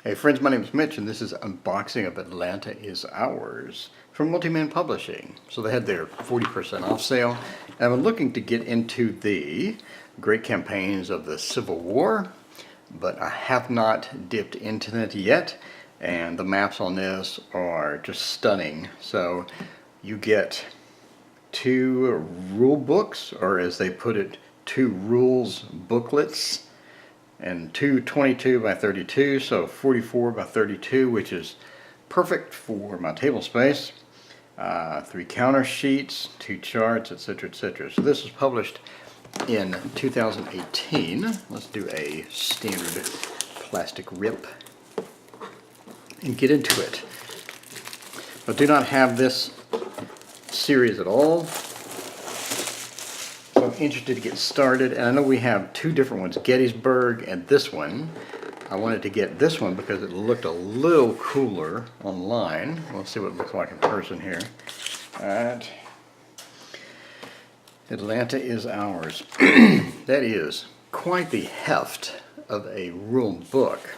Hey friends, my name is Mitch and this is unboxing of Atlanta Is Ours from Multiman Publishing. So they had their 40% off sale. And I'm looking to get into the great campaigns of the Civil War, but I have not dipped into that yet. And the maps on this are just stunning. So you get two rule books, or as they put it, two rules booklets, and two 22 by 32, so 44 by 32, which is perfect for my table space. 3 counter sheets, 2 charts, etc., etc. So this was published in 2018. Let's do a standard plastic rip and get into it. I do not have this series at all, so I'm interested to get started. And I know we have 2 different ones, Gettysburg and this one. I wanted to get this one because it looked a little cooler online. We'll see what it looks like in person here. Alright. Atlanta Is Ours. That is quite the heft of a rule book.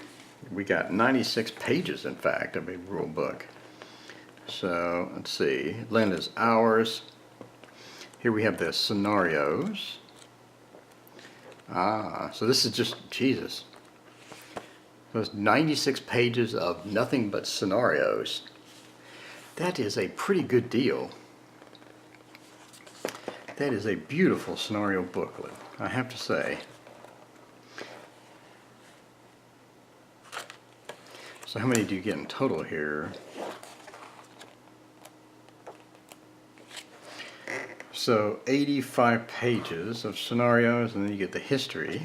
We got 96 pages, in fact, of a rule book. So, let's see. Atlanta Is Ours. Here we have the scenarios. So this is just, Jesus. Those 96 pages of nothing but scenarios. That is a pretty good deal. That is a beautiful scenario booklet, I have to say. So how many do you get in total here? So 85 pages of scenarios, and then you get the history.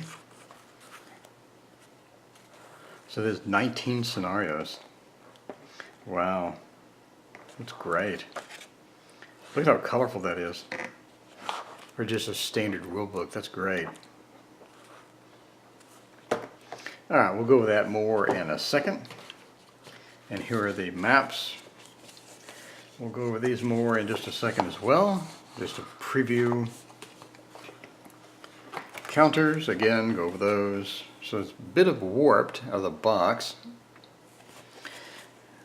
So there's 19 scenarios. Wow, that's great. Look at how colorful that is. For just a standard rule book, that's great. Alright, we'll go over that more in a second. And here are the maps. We'll go over these more in just a second as well. Just a preview. Counters, again, go over those. So it's a bit of warped out of the box.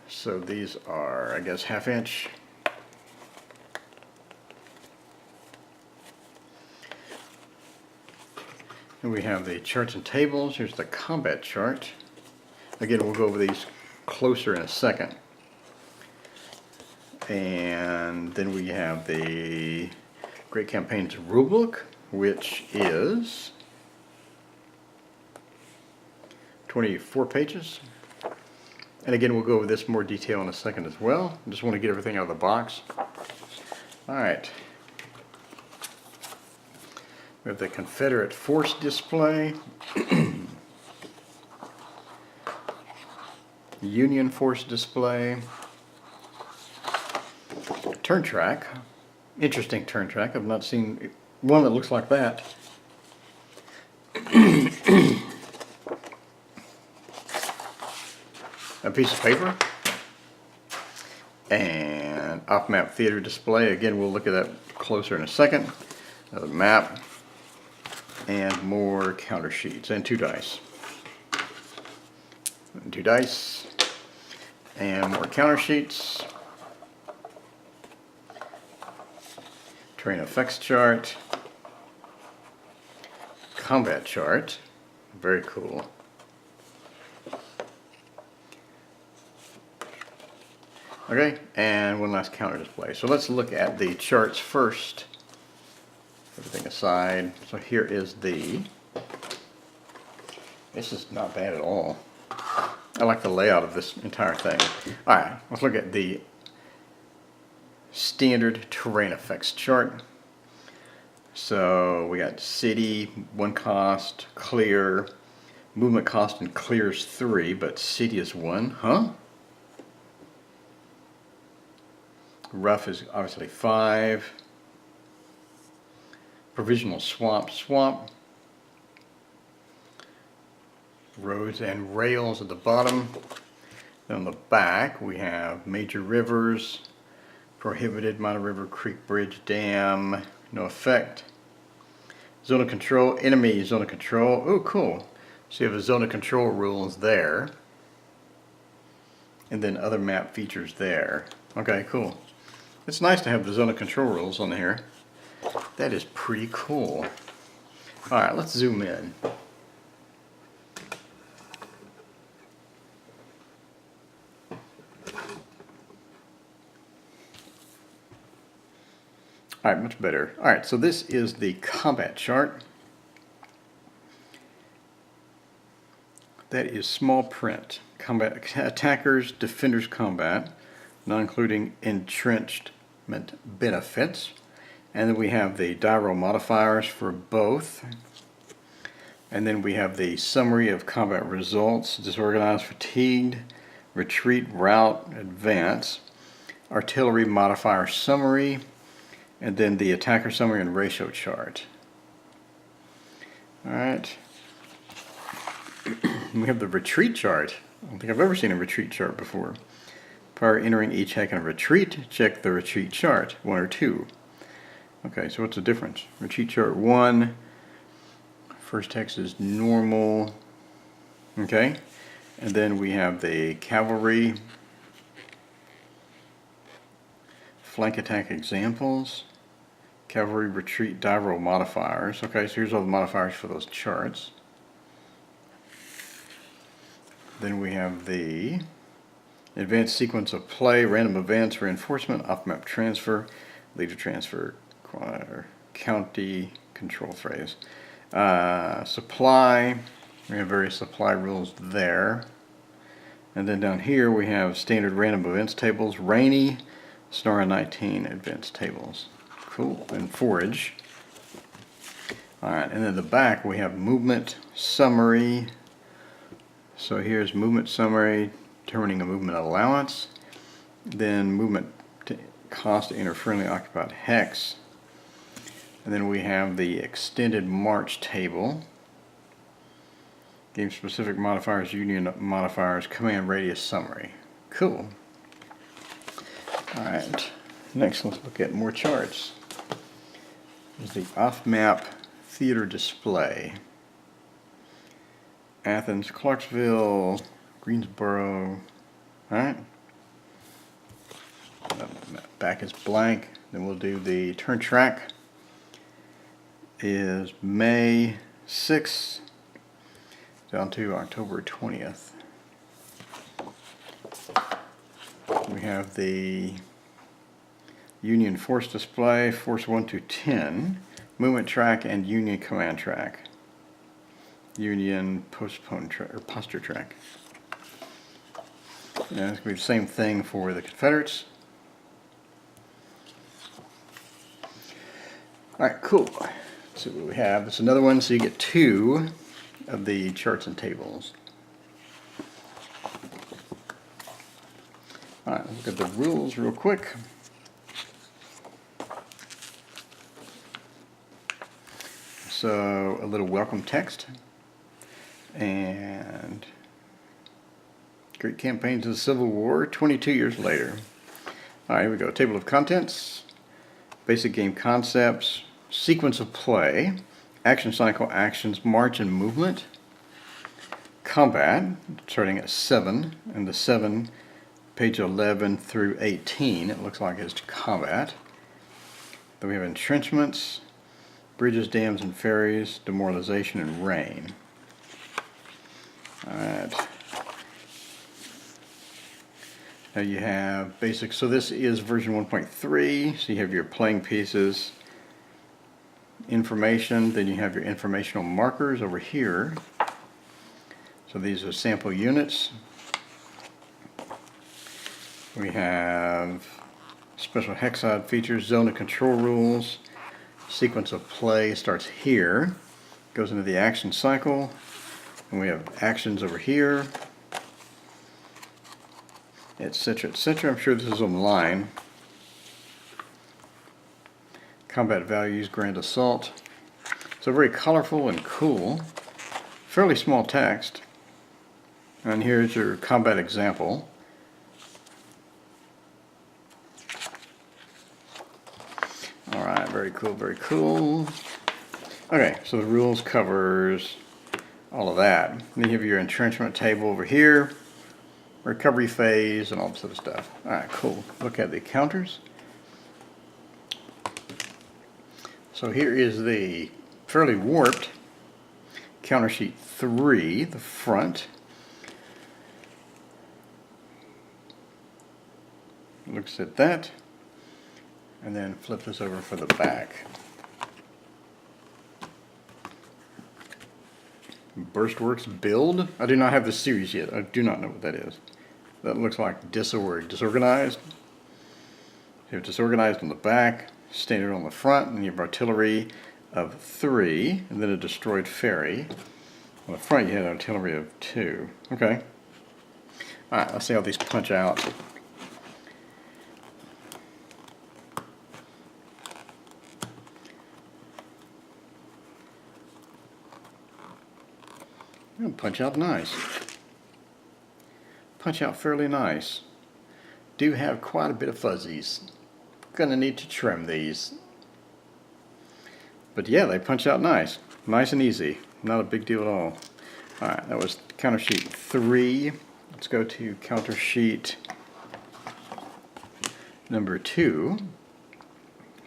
So these are, I guess, 1/2 inch. And we have the charts and tables. Here's the combat chart. Again, we'll go over these closer in a second. And then we have the Great Campaigns Rulebook, which is 24 pages. And again, we'll go over this in more detail in a second as well. I just want to get everything out of the box. Alright. We have the Confederate Force display. Union Force display. Turn track. Interesting turn track. I've not seen one that looks like that. A piece of paper. And off-map theater display. Again, we'll look at that closer in a second. Another map. And more counter sheets. And 2 dice. And 2 dice. And more counter sheets. Terrain effects chart, combat chart, very cool. Okay, and one last counter display. So let's look at the charts first. Everything aside. So here is this is not bad at all. I like the layout of this entire thing. Alright, let's look at the standard terrain effects chart. So we got city, 1 cost, clear, movement cost and clears 3, but city is 1, huh? Rough is obviously 5. Provisional swamp. Roads and rails at the bottom. Then on the back we have major rivers, prohibited, Minor River Creek Bridge Dam, no effect. Zone of control, enemy zone of control. Oh, cool. So you have a zone of control rules there. and then other map features there. Okay, cool. It's nice to have the zone of control rules on here. That is pretty cool. Alright, let's zoom in. Alright, much better. Alright, so this is the combat chart. That is small print. Combat attackers, defenders combat, not including entrenchment benefits. And then we have the die roll modifiers for both. And then we have the summary of combat results: disorganized, fatigued, retreat, rout, advance, artillery modifier summary, and then the attacker summary and ratio chart. Alright. We have the retreat chart. I don't think I've ever seen a retreat chart before. Prior entering each hack in a retreat, check the retreat chart, 1 or 2. Okay, so what's the difference? Retreat chart 1, first text is normal. Okay, and then we have the cavalry, flank attack examples, cavalry retreat die roll modifiers. Okay, so here's all the modifiers for those charts. Then we have the advanced sequence of play, random events, reinforcement, off-map transfer, leader transfer, county, control phrase. Supply, we have various supply rules there. And then down here we have standard random events tables, rainy, Sonora 19 events tables. Cool, and forage. Alright, and then the back we have movement summary. So here's movement summary, determining a movement allowance, then movement cost to enter friendly occupied hex, and then we have the extended march table, game specific modifiers, union modifiers, command radius summary. Cool. Alright, next let's look at more charts. There's the off-map theater display. Athens, Clarksville, Greensboro. Alright. Back is blank. Then we'll do the turn track. Is May 6th down to October 20th. We have the Union Force display, Force 1 to 10, movement track, and Union command track. Union postpone track or posture track. Yeah, it's going to be the same thing for the Confederates. Alright, cool. Let's see what we have. It's another one, so you get 2 of the charts and tables. Alright, let's look at the rules real quick. So, a little welcome text. And Great Campaigns of the Civil War, 22 years later. Alright, here we go. Table of contents, basic game concepts, sequence of play, action cycle, actions, march and movement, combat, starting at 7, and the 7, page 11 through 18, it looks like is combat. Then we have entrenchments, bridges, dams, and ferries, demoralization, and rain. Alright. Now you have basic, so this is version 1.3, so you have your playing pieces, information, then you have your informational markers over here. So these are sample units. We have special hexad features, zone of control rules, sequence of play starts here, goes into the action cycle, and we have actions over here, etc., etc. I'm sure this is online. Combat values, grand assault. So very colorful and cool. Fairly small text. And here's your combat example. Alright, very cool, very cool. Okay, so the rules covers all of that. Then you have your entrenchment table over here. recovery phase, and all this other stuff. Alright, cool. Look at the counters. So here is the fairly warped counter sheet 3, the front. Looks at that, and then flip this over for the back. Burstworks build. I do not have this series yet. I do not know what that is. That looks like disorganized. You have disorganized on the back, standard on the front, and you have artillery of 3, and then a destroyed ferry. On the front you had artillery of 2. Okay. Alright, let's see how these punch out. Punch out nice. Punch out fairly nice. Do have quite a bit of fuzzies. Gonna need to trim these. But yeah, they punch out nice. Nice and easy. Not a big deal at all. Alright, that was counter sheet 3. Let's go to counter sheet number 2.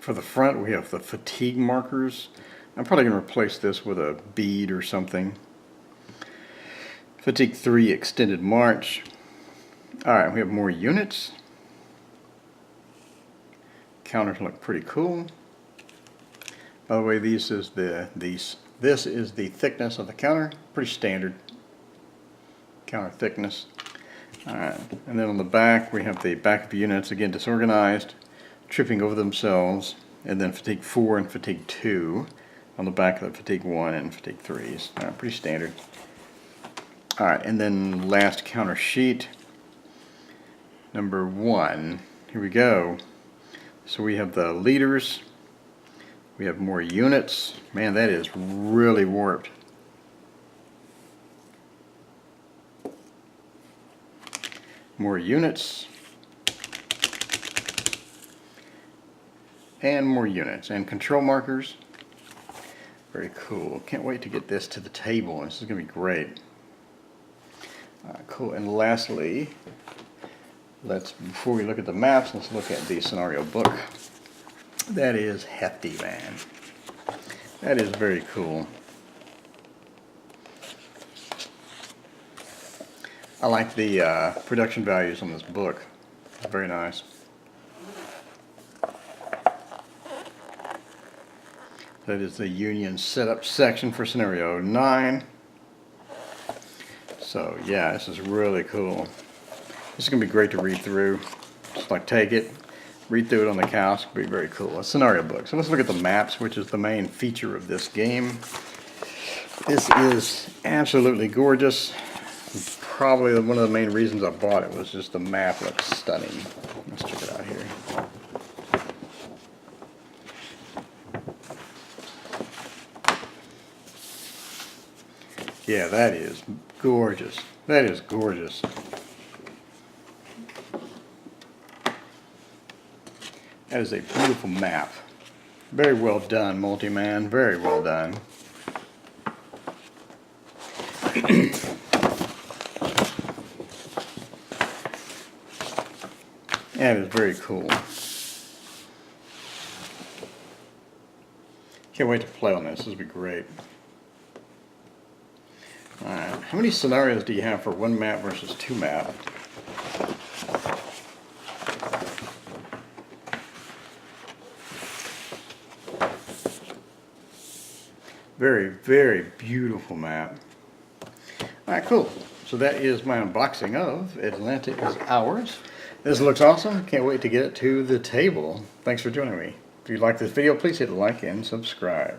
For the front, we have the fatigue markers. I'm probably going to replace this with a bead or something. Fatigue 3 extended march. Alright, we have more units. Counters look pretty cool. By the way, this is the thickness of the counter. Pretty standard counter thickness. Alright, and then on the back we have the back of units, again disorganized, tripping over themselves, and then fatigue 4 and fatigue 2 on the back of the fatigue 1 and fatigue 3s. Alright, pretty standard. Alright, and then last counter sheet, number 1. Here we go. So we have the leaders, we have more units. Man, that is really warped. More units. And more units. And control markers. Very cool. Can't wait to get this to the table. This is going to be great. Cool. And lastly, before we look at the maps, let's look at the scenario book. That is hefty, man. That is very cool. I like the production values on this book. Very nice. That is the Union setup section for scenario 9. So yeah, this is really cool. This is going to be great to read through. Just like take it, read through it on the couch. It'll be very cool. A scenario book. So let's look at the maps, which is the main feature of this game. This is absolutely gorgeous. Probably one of the main reasons I bought it was just the map looks stunning. Let's check it out here. Yeah, that is gorgeous. That is gorgeous. That is a beautiful map. Very well done, Multi-Man. Very well done. That is very cool. Can't wait to play on this. This will be great. Alright, how many scenarios do you have for 1 map versus 2 map? Very, very beautiful map. Alright, cool. So that is my unboxing of Atlanta Is Ours. This looks awesome. Can't wait to get it to the table. Thanks for joining me. If you like this video, please hit like and subscribe.